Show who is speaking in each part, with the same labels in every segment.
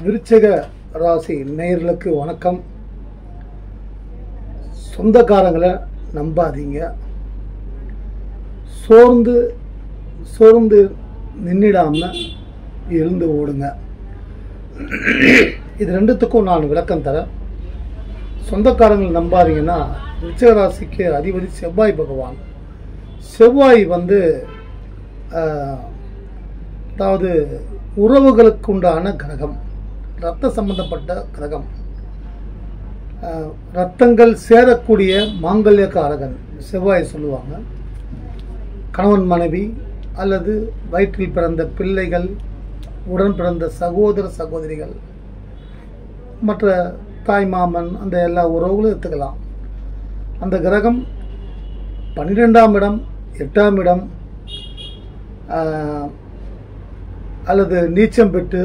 Speaker 1: விருச்சிக ராசி நேயர்களுக்கு வணக்கம். சொந்தக்காரங்களை நம்பாதீங்க. சோர்ந்து நின்னிடாம எழுந்து ஓடுங்க. இது ரெண்டுத்துக்கும் நான் விளக்கம் தரேன். சொந்தக்காரங்களை நம்பாதீங்கன்னா, விருச்சிக ராசிக்கு அதிபதி செவ்வாய் பகவான். செவ்வாய் அதாவது உறவுகளுக்கு உண்டான கிரகம், இரத்த சம்பந்தப்பட்ட கிரகம், இரத்தங்கள் சேரக்கூடிய மாங்கல்யக்காரகன் செவ்வாய் சொல்லுவாங்க. கணவன் மனைவி அல்லது வயிற்றில் பிறந்த பிள்ளைகள், உடன் பிறந்த சகோதர சகோதரிகள், மற்ற தாய் மாமன், அந்த எல்லா உறவுகளும் எடுத்துக்கலாம். அந்த கிரகம் 12ஆம் இடம், 8ஆம் இடம் அல்லது நீச்சம் பெற்று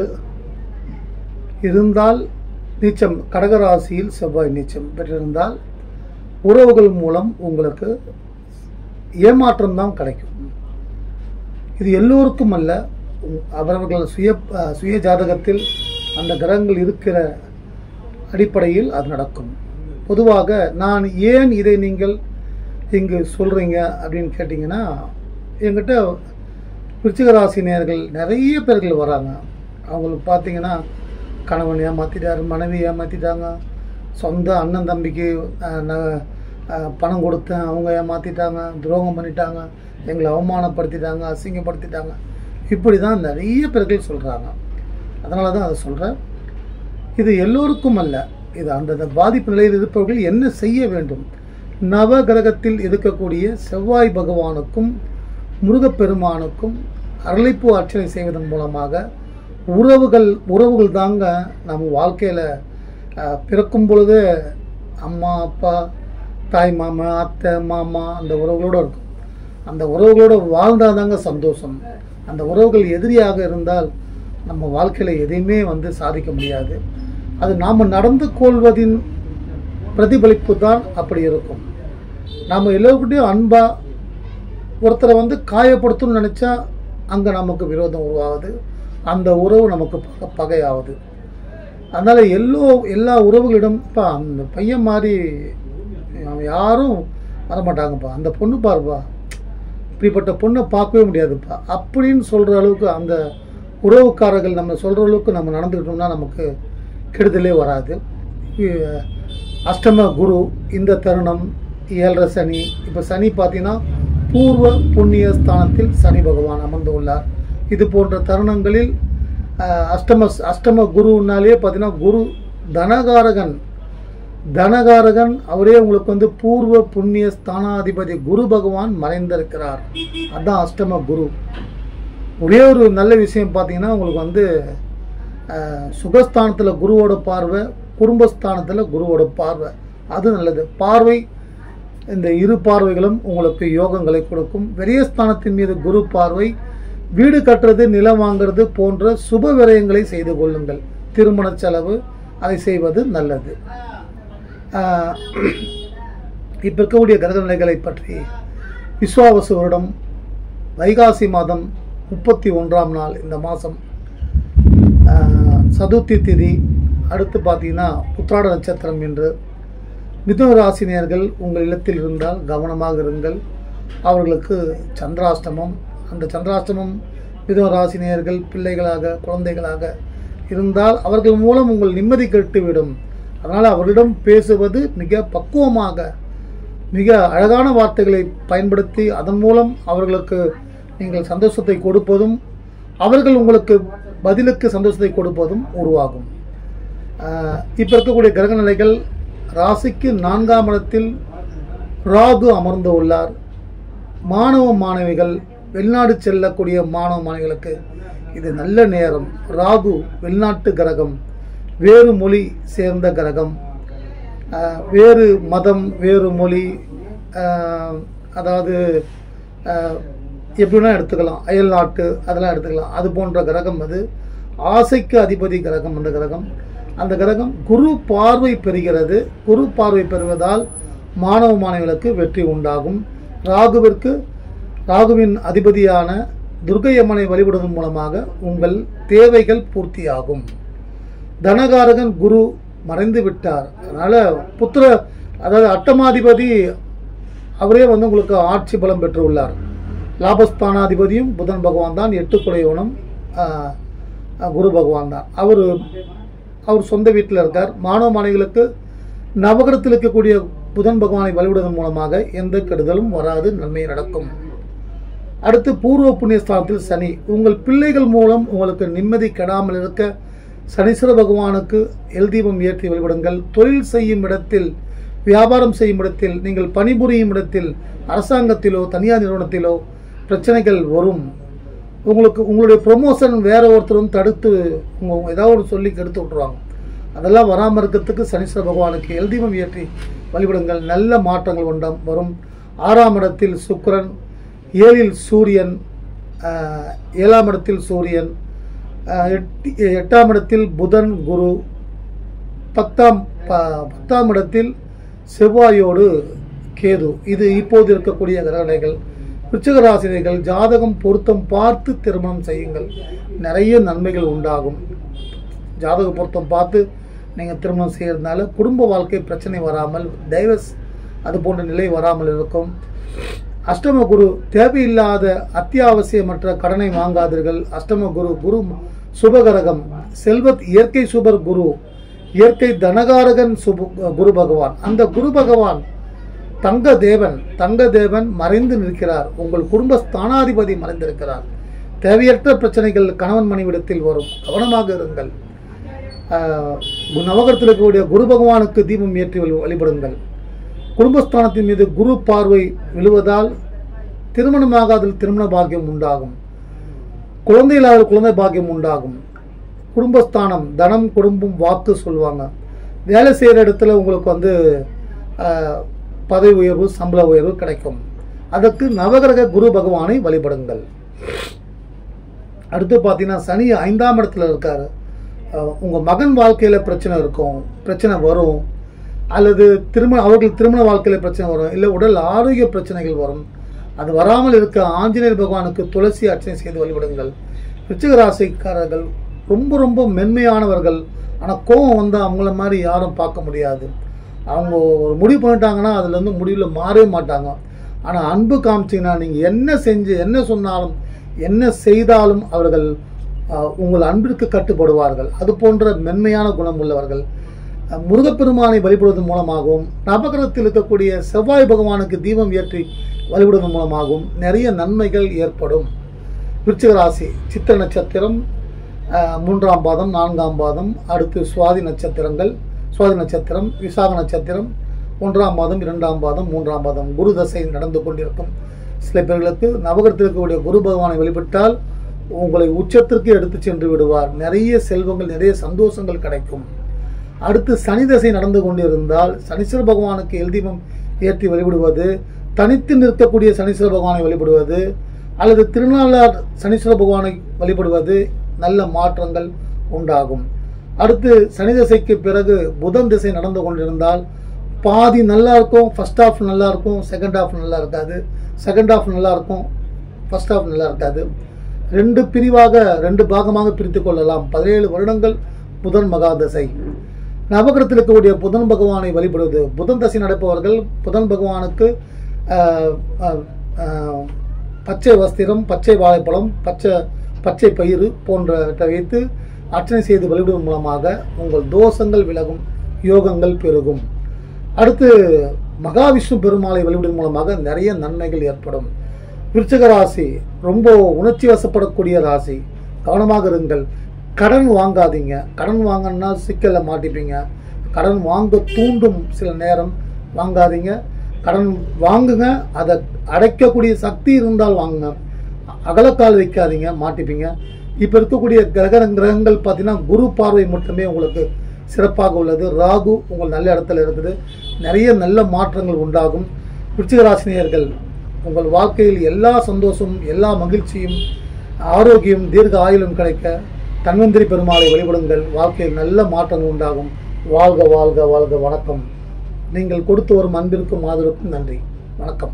Speaker 1: இருந்தால், நீச்சம் கடகராசியில் செவ்வாய் நீச்சம் பெற்றிருந்தால் உறவுகள் மூலம் உங்களுக்கு ஏமாற்றம் தான் கிடைக்கும். இது எல்லோருக்கும் அல்ல, அவர்கள் சுய ஜாதகத்தில் அந்த கிரகங்கள் இருக்கிற அடிப்படையில் அது நடக்கும். பொதுவாக நான் ஏன் இதை நீங்கள் இங்கு சொல்கிறீங்க அப்படின்னு கேட்டிங்கன்னா, என்கிட்ட விருச்சிக ராசி நேயர்கள் நிறைய பேர்கள் வராங்க. அவங்களுக்கு பார்த்தீங்கன்னா, கணவன் ஏமாற்றிட்டார், மனைவி ஏமாற்றிட்டாங்க, சொந்த அண்ணன் தம்பிக்கு பணம் கொடுத்தேன், அவங்க ஏமாற்றிட்டாங்க, துரோகம் பண்ணிட்டாங்க, எங்களை அவமானப்படுத்திட்டாங்க, அசிங்கப்படுத்திட்டாங்க, இப்படி தான் நிறைய பேர்கள் சொல்கிறாங்க. அதனால தான் அதை சொல்கிறேன். இது எல்லோருக்கும் அல்ல. இது அந்த பாதிப்பு நிலையில் இருப்பவர்கள் என்ன செய்ய வேண்டும்? நவ கிரகத்தில் இருக்கக்கூடிய செவ்வாய் பகவானுக்கும் முருகப்பெருமானுக்கும் அரளிப்பூ அர்ச்சனை செய்வதன் மூலமாக உறவுகள் தாங்க நம்ம வாழ்க்கையில் பிறக்கும் பொழுது அம்மா அப்பா தாய் மாமா அத்தை மாமா அந்த உறவுகளோடு இருக்கும். அந்த உறவுகளோடு வாழ்ந்தால் தாங்க சந்தோஷம். அந்த உறவுகள் எதிரியாக இருந்தால் நம்ம வாழ்க்கையில் எதையுமே சாதிக்க முடியாது. அது நாம் நடந்து கொள்வதின் பிரதிபலிப்பு தான் அப்படி இருக்கும். நாம் எல்லோருக்கிட்டையும் அன்பாக ஒருத்தரை காயப்படுத்தணும்னு நினச்சா அங்கே நமக்கு விரோதம் உருவாகுது, அந்த உறவு நமக்கு பகையாகுது. அதனால் எல்லா உறவுகளிடம் அந்த பையன் மாதிரி யாரும் வரமாட்டாங்கப்பா, அந்த பொண்ணு பாருப்பா, இப்படிப்பட்ட பொண்ணை பார்க்கவே முடியாதுப்பா அப்படின்னு சொல்கிற அளவுக்கு அந்த உறவுக்காரர்கள் நம்ம சொல்கிற அளவுக்கு நம்ம நடந்துக்கிட்டோம்னா நமக்கு கெடுதலே வராது. அஷ்டம குரு இந்த தருணம், 7.5 சனி. இப்போ சனி பார்த்தீங்கன்னா பூர்வ புண்ணிய ஸ்தானத்தில் சனி பகவான் அமர்ந்து உள்ளார். இது போன்ற தருணங்களில் அஷ்டம குருனாலே பார்த்தீங்கன்னா, குரு தனகாரகன் அவரே உங்களுக்கு பூர்வ புண்ணிய ஸ்தானாதிபதி குரு பகவான் மறைந்திருக்கிறார். அதுதான் அஷ்டம குரு. ஒரே ஒரு நல்ல விஷயம் பார்த்தீங்கன்னா, உங்களுக்கு சுகஸ்தானத்தில் குருவோட பார்வை, குடும்பஸ்தானத்தில் குருவோட பார்வை, அது நல்லது. பார்வை, இந்த இரு பார்வைகளும் உங்களுக்கு யோகங்களை கொடுக்கும். விரயஸ்தானத்தின் மீது குரு பார்வை, வீடு கட்டுறது, நிலம் வாங்கிறது போன்ற சுப விரயங்களை செய்து கொள்ளுங்கள். திருமண செலவு அதை செய்வது நல்லது. இப்போ இருக்கக்கூடிய கிரக நிலைகளை பற்றி, விஸ்வாவசு வருடம் வைகாசி மாதம் 31ஆம் நாள் இந்த மாதம் சதுர்த்தி திதி, அடுத்து பார்த்தீங்கன்னா உத்திராட நட்சத்திரம் என்று மிதுன ராசினியர்கள் உங்கள் இல்லத்தில் இருந்தால் கவனமாக இருங்கள். அவர்களுக்கு சந்திராஷ்டமம். அந்த சந்திராஷ்டமம் மிதுன ராசினியர்கள் பிள்ளைகளாக குழந்தைகளாக இருந்தால் அவர்கள் மூலம் உங்கள் நிம்மதி கெட்டுவிடும். அதனால் அவர்களிடம் பேசுவது மிக பக்குவமாக, மிக அழகான வார்த்தைகளை பயன்படுத்தி அதன் மூலம் அவர்களுக்கு நீங்கள் சந்தோஷத்தை கொடுப்பதும், அவர்கள் உங்களுக்கு பதிலுக்கு சந்தோஷத்தை கொடுப்பதும் உருவாகும். இப்போ இருக்கக்கூடிய கிரக நிலைகள், ராசிக்கு 4ஆம் இடத்தில் ராகு அமர்ந்து உள்ளார். மாணவ மாணவிகள், வெளிநாடு செல்லக்கூடிய மாணவ மாணவிகளுக்கு இது நல்ல நேரம். ராகு வெளிநாட்டு கிரகம், வேறு மொழி சேர்ந்த கிரகம், வேறு மதம், வேறு மொழி, அதாவது எப்படின்னா எடுத்துக்கலாம், அயல் நாட்டு அதெல்லாம் எடுத்துக்கலாம். அது போன்ற கிரகம் அது. ஆசைக்கு அதிபதி கிரகம் அந்த கிரகம். அந்த கிரகம் குரு பார்வை பெறுகிறது. குரு பார்வை பெறுவதால் மாணவ மாணவிகளுக்கு வெற்றி உண்டாகும். ராகுவின் அதிபதியான துர்க்கை அம்மனை வழிபடுவதன் மூலமாக உங்கள் தேவைகள் பூர்த்தியாகும். தனகாரகன் குரு மறைந்து விட்டார். அதனால் அதாவது அட்டமாதிபதி அவரே வந்து உங்களுக்கு ஆட்சி பலம் பெற்றுள்ளார். லாபஸ்தானாதிபதியும் புதன் பகவான் தான், 8 குடையவனும் குரு பகவான் தான். அவர் சொந்த வீட்டில் இருக்கார். மாணவ மாணவிகளுக்கு நவகிரகத்தில் இருக்கக்கூடிய புதன் பகவானை வழிபடுவதன் மூலமாக எந்த கெடுதலும் வராது, நன்மை நடக்கும். அடுத்து பூர்வ புண்ணியஸ்தானத்தில் சனி. உங்கள் பிள்ளைகள் மூலம் உங்களுக்கு நிம்மதி கெடாமல் இருக்க சனீஸ்வர பகவானுக்கு எல் தீபம் ஏற்றி வழிபடுங்கள். தொழில் செய்யும் இடத்தில், வியாபாரம் செய்யும் இடத்தில், நீங்கள் பணிபுரியும் இடத்தில், அரசாங்கத்திலோ தனியார் நிறுவனத்திலோ பிரச்சனைகள் வரும். உங்களுடைய ப்ரொமோஷன் வேற ஒருத்தரும் தடுத்து ஏதாவது ஒரு சொல்லி கெடுத்து விட்டுருவாங்க. அதெல்லாம் வராமல் இருக்கிறதுக்கு சனீஸ்வர பகவானுக்கு எல் தீபம் ஏற்றி வழிபடுங்கள். நல்ல மாற்றங்கள் வரும். 6ஆம் இடத்தில் சுக்கிரன், 7ல் சூரியன், 7ஆம் இடத்தில் சூரியன், 8ஆம் இடத்தில் புதன் குரு, 10ஆம் இடத்தில் செவ்வாயோடு கேது. இது இப்போது இருக்கக்கூடிய கிரகணைகள். விருச்சிக ராசினியர்கள் ஜாதகம் பொருத்தம் பார்த்து திருமணம் செய்யுங்கள், நிறைய நன்மைகள் உண்டாகும். ஜாதக பொருத்தம் பார்த்து நீங்கள் திருமணம் செய்யறதுனால குடும்ப வாழ்க்கை பிரச்சனை வராமல், டைவர்ஸ் அது போன்ற நிலை வராமல் இருக்கும். அஷ்டம குரு, தேவையில்லாத அத்தியாவசியமற்ற கடனை வாங்காதீர்கள். அஷ்டம குரு சுபகரகம், இயற்கை சுபர் குரு, இயற்கை தனகாரகன் குரு பகவான். அந்த குரு பகவான் தங்க தேவன் மறைந்து நிற்கிறார். உங்கள் குடும்ப ஸ்தானாதிபதி மறைந்திருக்கிறார். தேவையற்ற பிரச்சனைகள் கணவன் மனைவிடத்தில் வரும், கவனமாக இருங்கள். நவகிரகத்தில் இருக்கக்கூடிய குரு பகவானுக்கு தீபம் ஏற்றி வழிபடுங்கள். குடும்பஸ்தானத்தின் மீது குரு பார்வை விழுவதால் திருமணமாகாதில் திருமண பாக்கியம் உண்டாகும், குழந்தை இல்லாத குழந்தை பாக்கியம் உண்டாகும். குடும்பஸ்தானம் தனம், குடும்பம், வாக்கு சொல்லுவாங்க. வேலை செய்கிற இடத்துல உங்களுக்கு வந்து பதவி உயர்வு, சம்பள உயர்வு கிடைக்கும். அதற்கு நவகிரக குரு பகவானை வழிபடுங்கள். அடுத்து பார்த்தீங்கன்னா சனி 5ஆம் இடத்துல இருக்காரு. உங்கள் மகன் வாழ்க்கையில் பிரச்சனை வரும், அல்லது அவர்கள் திருமண வாழ்க்கையில் பிரச்சனை வரும், இல்லை உடல் ஆரோக்கிய பிரச்சனைகள் வரும். அது வராமல் இருக்க ஆஞ்சநேயர் பகவானுக்கு துளசி அர்ச்சனை செய்து வழிபடுங்கள். விருச்சிக ராசிக்காரர்கள் ரொம்ப மென்மையானவர்கள். ஆனால் கோபம் வந்தால் அவங்கள மாதிரி யாரும் பார்க்க முடியாது. அவங்க ஒரு முடிவு பண்ணிட்டாங்கன்னா அதுலேருந்து முடிவில் மாறவே மாட்டாங்க. ஆனால் அன்பு காமிச்சிங்கன்னா நீங்கள் என்ன சொன்னாலும் என்ன செய்தாலும் அவர்கள் உங்கள் அன்பிற்கு கட்டுப்படுவார்கள். அது போன்ற மென்மையான குணம் உள்ளவர்கள். முருகப்பெருமானை வழிபடுவதன் மூலமாகவும், நவகிரகத்தில் இருக்கக்கூடிய செவ்வாய் பகவானுக்கு தீபம் ஏற்றி வழிபடுவதன் மூலமாகவும் நிறைய நன்மைகள் ஏற்படும். விருச்சிக ராசி சித்திர நட்சத்திரம் 3ஆம் பாதம், 4ஆம் பாதம், அடுத்து சுவாதி நட்சத்திரம், விசாக நட்சத்திரம் 1ஆம் பாதம், 2ஆம் பாதம், 3ஆம் பாதம் குரு தசை நடந்து கொண்டிருக்கும். சில பேர்களுக்கு நவகிரகத்தில் இருக்கக்கூடிய குரு பகவானை வழிபட்டால் உங்களை உச்சத்திற்கு எடுத்து சென்று விடுவார். நிறைய செல்வங்கள், நிறைய சந்தோஷங்கள் கிடைக்கும். அடுத்து சனி தசை நடந்து கொண்டிருந்தால் சனீஸ்வர பகவானுக்கு எல் தீபம் ஏற்றி வழிபடுவது, தனித்து நிற்கக்கூடிய சனீஸ்வர பகவானை வழிபடுவது, அல்லது திருநாளார் சனீஸ்வர பகவானை வழிபடுவது நல்ல மாற்றங்கள் உண்டாகும். அடுத்து சனி தசைக்கு பிறகு புதன் திசை நடந்து கொண்டிருந்தால் பாதி நல்லா இருக்கும், ஃபர்ஸ்ட் ஹாஃப் நல்லா இருக்கும், செகண்ட் ஹாஃப் நல்லா இருக்காது. செகண்ட் ஹாஃப் நல்லா இருக்கும், ஃபர்ஸ்ட் ஹாஃப் நல்லா இருக்காது. 2 பாகமாக பிரித்து கொள்ளலாம். 17 வருடங்கள் புதன் மகாதசை. நவகிரகத்தில் இருக்கக்கூடிய புதன் பகவானை வழிபடுவது, புதன் தசை நடப்பவர்கள் புதன் பகவானுக்கு பச்சை வஸ்திரம், பச்சை வாழைப்பழம், பச்சை பயிறு போன்றவற்றை வைத்து அர்ச்சனை செய்து வழிபடுவதன் மூலமாக உங்கள் தோஷங்கள் விலகும், யோகங்கள் பெருகும். அடுத்து மகாவிஷ்ணு பெருமாளை வழிபடுவதன் மூலமாக நிறைய நன்மைகள் ஏற்படும். விருச்சிக ராசி ரொம்ப உணர்ச்சி வசப்படக்கூடிய ராசி, கவனமாக இருங்கள். கடன் வாங்காதீங்க. கடன் வாங்கினா சிக்கல்ல மாட்டிப்பீங்க. கடன் வாங்க தூண்டும், சில நேரம் வாங்காதீங்க. கடன் வாங்குங்க, அதை அடைக்கக்கூடிய சக்தி இருந்தால் வாங்குங்க. அகலக்கால் வைக்காதீங்க, மாட்டிப்பீங்க. இப்போ இருக்கக்கூடிய கிரகங்கள் பார்த்தீங்கன்னா குரு பார்வை மட்டுமே உங்களுக்கு சிறப்பாக உள்ளது. ராகு உங்கள் நல்ல இடத்துல இருக்குது. நிறைய நல்ல மாற்றங்கள் உண்டாகும். விருச்சிக ராசினியர்கள் உங்கள் வாழ்க்கையில் எல்லா சந்தோஷமும், எல்லா மகிழ்ச்சியும், ஆரோக்கியம், தீர்க்க ஆயுளும் கிடைக்க தன்வந்திரி பெருமாளை வழிபடுங்கள். வாழ்க்கையில் நல்ல மாற்றங்கள் உண்டாகும். வாழ்க வாழ்க வாழ்க. வணக்கம். நீங்கள் கொடுத்து வரும் அன்பிற்கும் ஆதரவுக்கும் நன்றி. வணக்கம்.